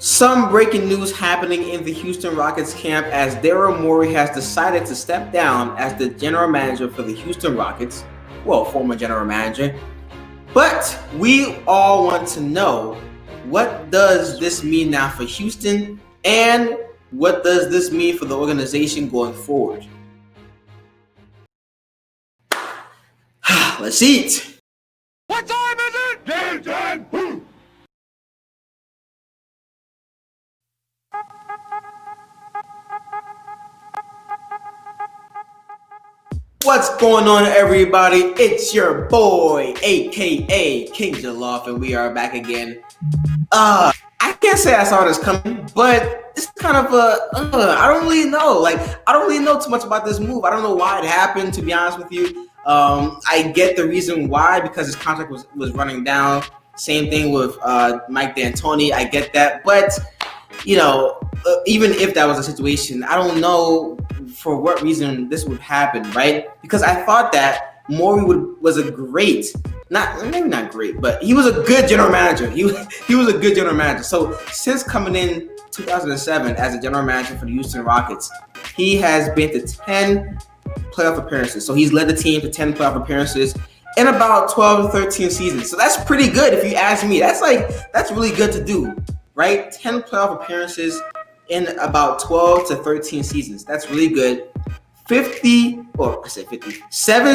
Some breaking news happening in the Houston Rockets camp as Daryl Morey has decided to step down as the general manager for the Houston Rockets. Well, former general manager. But we all want to know, what does this mean now for Houston, and what does this mean for the organization going forward? Let's eat. What time is it? Game time. What's going on, everybody? It's your boy, aka King Jaloff, and we are back again. I can't say I saw this coming, but it's kind of I don't really know. I don't really know too much about this move. I don't know why it happened, to be honest with you. I get the reason why, because his contract was running down. Same thing with Mike D'Antoni. I get that, but even if that was a situation, I don't know for what reason this would happen, right? Because I thought that Morey was a great, maybe not great, but he was a good general manager. He was a good general manager. So since coming in 2007 as a general manager for the Houston Rockets, he has been to 10 playoff appearances. So he's led the team to 10 playoff appearances in about 12 to 13 seasons. So that's pretty good if you ask me. That's really good to do, right? 10 playoff appearances in about 12 to 13 seasons. That's really good. 7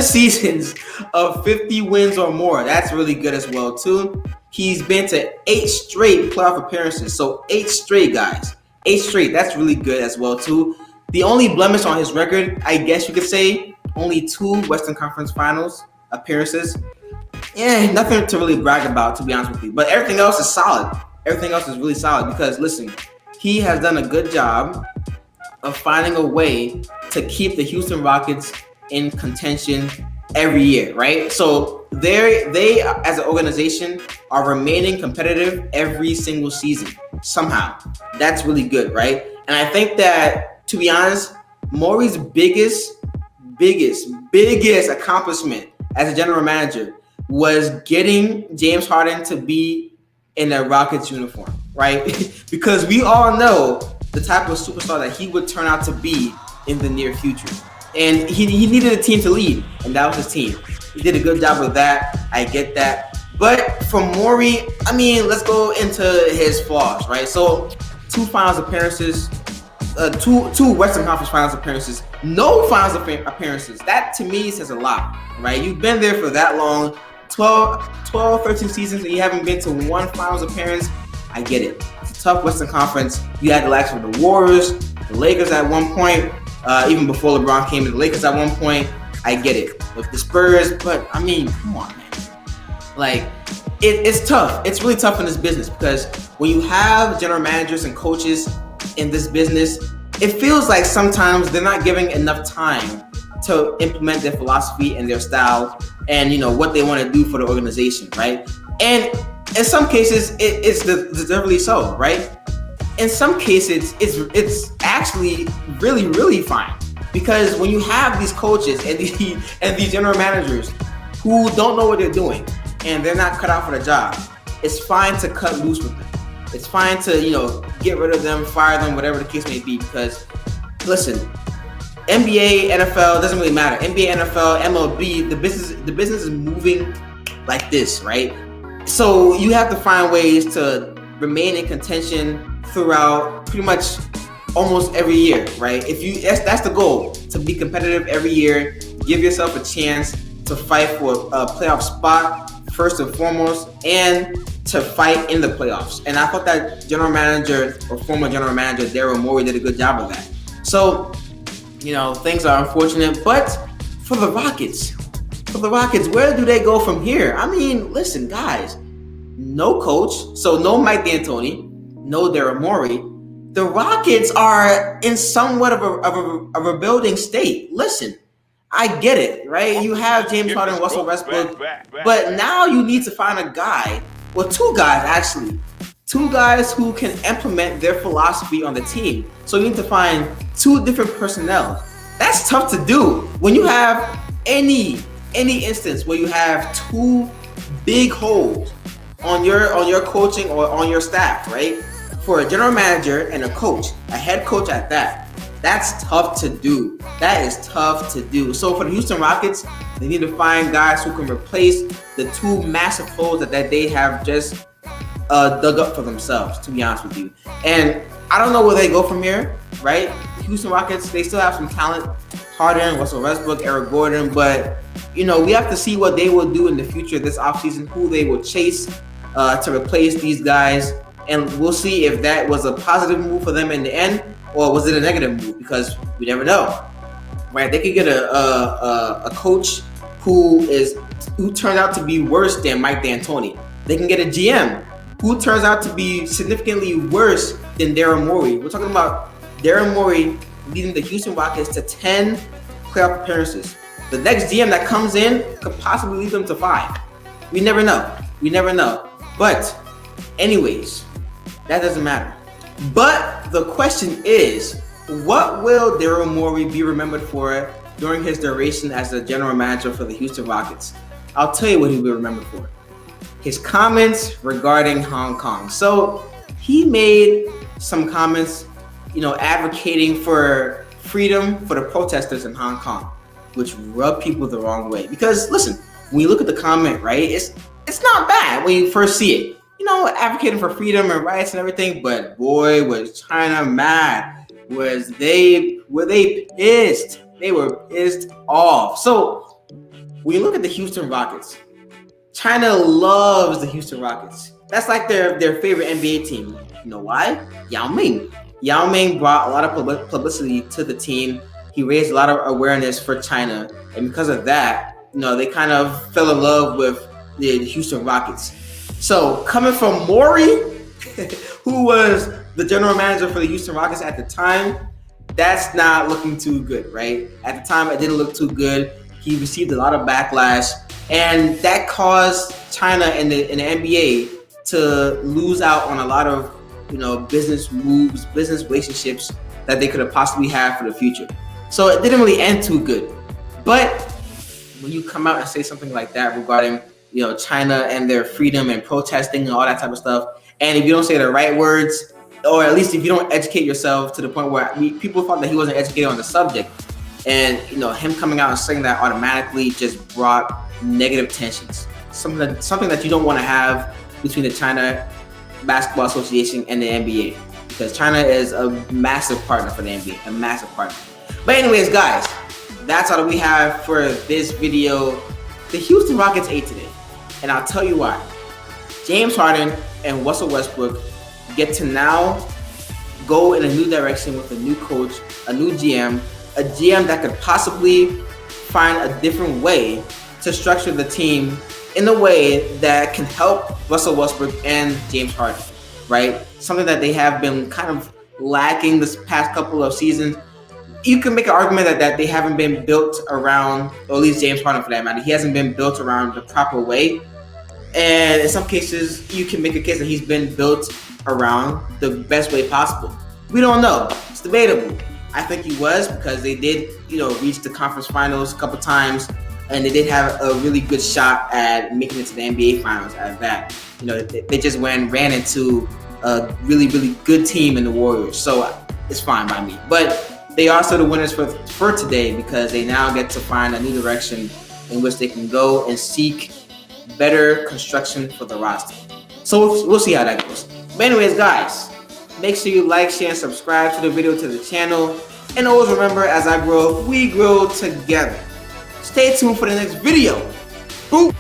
seasons of 50 wins or more. That's really good as well, too. He's been to 8 straight playoff appearances. So 8 straight, guys. 8 straight. That's really good as well, too. The only blemish on his record, I guess you could say, only 2 Western Conference Finals appearances. Yeah, nothing to really brag about, to be honest with you. But everything else is solid. Everything else is really solid because, listen, he has done a good job of finding a way to keep the Houston Rockets in contention every year, right? So they as an organization are remaining competitive every single season somehow. That's really good, right? And I think that, to be honest, Morey's biggest accomplishment as a general manager was getting James Harden to be in a Rockets uniform, right? Because we all know the type of superstar that he would turn out to be in the near future. And he needed a team to lead, and that was his team. He did a good job with that. I get that. But for Morey, let's go into his flaws, right? So 2 finals appearances, two Western Conference Finals appearances, no finals appearances. That to me says a lot, right? You've been there for that long, 12, 13 seasons, and you haven't been to 1 finals appearance. I get it. It's a tough Western Conference. You had the likes of the Warriors, the Lakers at one point, even before LeBron came in, the Lakers at one point. I get it. With the Spurs, but come on, man. It's tough. It's really tough in this business because when you have general managers and coaches in this business, it feels like sometimes they're not giving enough time to implement their philosophy and their style and what they want to do for the organization, right? And in some cases, it's deservedly so, right? In some cases, it's actually really, really fine, because when you have these coaches and these general managers who don't know what they're doing and they're not cut out for the job, it's fine to cut loose with them. It's fine to get rid of them, fire them, whatever the case may be. Because listen, NBA, NFL, doesn't really matter. NBA, NFL, MLB, the business is moving like this, right? So you have to find ways to remain in contention throughout pretty much almost every year, right? That's the goal, to be competitive every year, give yourself a chance to fight for a playoff spot first and foremost, and to fight in the playoffs. And I thought that general manager or former general manager Daryl Morey did a good job of that. So things are unfortunate, but for the Rockets, where do they go from here? Listen, guys, no coach, so no Mike D'Antoni, no Daryl Morey. The Rockets are in somewhat of a rebuilding state. Listen, I get it, right? You have James Harden, Russell Westbrook, but now you need to find a guy, well, 2 guys actually, 2 guys who can implement their philosophy on the team. So you need to find 2 different personnel. That's tough to do when you have any instance where you have 2 big holes on your coaching or on your staff, right? for a general manager and a coach, a head coach at that, that's tough to do. That is tough to do. So for the Houston Rockets, they need to find guys who can replace the two massive holes that they have just dug up for themselves, to be honest with you. And I don't know where they go from here, right? Houston Rockets, they still have some talent. Harden, Russell Westbrook, Eric Gordon, but we have to see what they will do in the future this offseason, who they will chase to replace these guys, and we'll see if that was a positive move for them in the end, or was it a negative move, because we never know, right? They could get a coach who turned out to be worse than Mike D'Antoni. They can get a GM who turns out to be significantly worse than Daryl Morey. We're talking about Daryl Morey leading the Houston Rockets to 10 playoff appearances. The next GM that comes in could possibly lead them to 5. We never know. But anyways, that doesn't matter. But the question is, what will Daryl Morey be remembered for during his duration as the general manager for the Houston Rockets? I'll tell you what he'll be remembered for. His comments regarding Hong Kong. So he made some comments advocating for freedom for the protesters in Hong Kong, which rubbed people the wrong way. Because listen, when you look at the comment, right, it's not bad when you first see it. Advocating for freedom and rights and everything, but boy, was China mad. Were they pissed? They were pissed off. So when you look at the Houston Rockets, China loves the Houston Rockets. That's like their favorite NBA team. You know why? Yao Ming brought a lot of publicity to the team. He raised a lot of awareness for China, and because of that, they kind of fell in love with the Houston Rockets. So coming from Morey, who was the general manager for the Houston Rockets at the time, that's not looking too good, right? At the time, it didn't look too good. He received a lot of backlash, and that caused China and the NBA to lose out on a lot of business moves, business relationships that they could have possibly had for the future. So it didn't really end too good. But when you come out and say something like that regarding China and their freedom and protesting and all that type of stuff, and if you don't say the right words, or at least if you don't educate yourself to the point where people thought that he wasn't educated on the subject, and him coming out and saying that automatically just brought negative tensions, something that you don't want to have between the China Basketball Association and the NBA, because China is a massive partner for the NBA, a massive partner. But anyways, guys, that's all that we have for this video. The Houston Rockets ate today, and I'll tell you why. James Harden and Russell Westbrook get to now go in a new direction with a new coach, a new GM, a GM that could possibly find a different way to structure the team in a way that can help Russell Westbrook and James Harden, right? Something that they have been kind of lacking this past couple of seasons. You can make an argument that they haven't been built around, or at least James Harden for that matter, he hasn't been built around the proper way. And in some cases, you can make a case that he's been built around the best way possible. We don't know. It's debatable. I think he was, because they did, reach the conference finals a couple times, and they did have a really good shot at making it to the NBA finals at that. They just ran into a really, really good team in the Warriors. So it's fine by me. But they are still the winners for today, because they now get to find a new direction in which they can go and seek better construction for the roster. So we'll see how that goes. But anyways, guys, make sure you like, share, and subscribe to the video, to the channel. And always remember, as I grow, we grow together. Stay tuned for the next video. Boom!